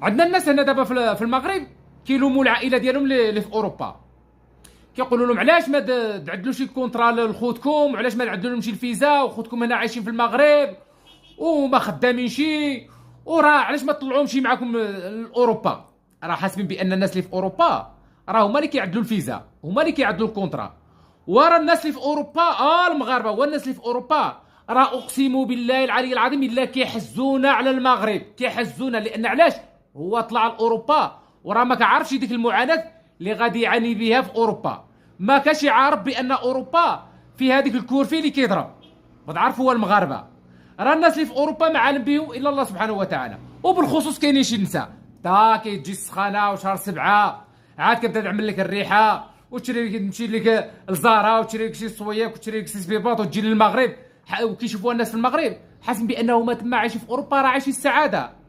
عندنا الناس هنا دابا في المغرب كيلوموا العائله ديالهم اللي في اوروبا، كيقولوا لهم علاش ما تعدلوا شي كونترا لخوتكم، وعلاش ما تعدلوا لهم شي الفيزا، وخوتكم هنا عايشين في المغرب وما خدامينش، وراه علاش ما تطلعوهمشي معاكم لاوروبا. راه حاسبين بان الناس اللي في اوروبا راه هما اللي كيعدلوا الفيزا، هما اللي كيعدلوا الكونترا، ورا الناس اللي في اوروبا المغاربه والناس اللي في اوروبا راه اقسم بالله العلي العظيم الا كيحزونا على المغرب، كيحزونا. لان علاش؟ هو طلع لاوروبا وراه ما كيعرفش ديك المعاناه اللي غادي يعاني بها في اوروبا، ما كاش يعرف بان اوروبا في هذيك الكورفي اللي كيضرب. غتعرف هو المغاربه راه الناس اللي في اوروبا ما عالم بهم الا الله سبحانه وتعالى. وبالخصوص كاينين شي نساء تا كيجي السخانه وشهر 7 عاد كتبدا تعمل لك الريحه، وتشري لك تمشي لك لزارا وتشري لك شي صوياك وتشري لك شي سبيباط وتجي للمغرب، وكيشوفوها الناس في المغرب حاسين بانه هما تما عايشين في اوروبا راه عايشين السعاده.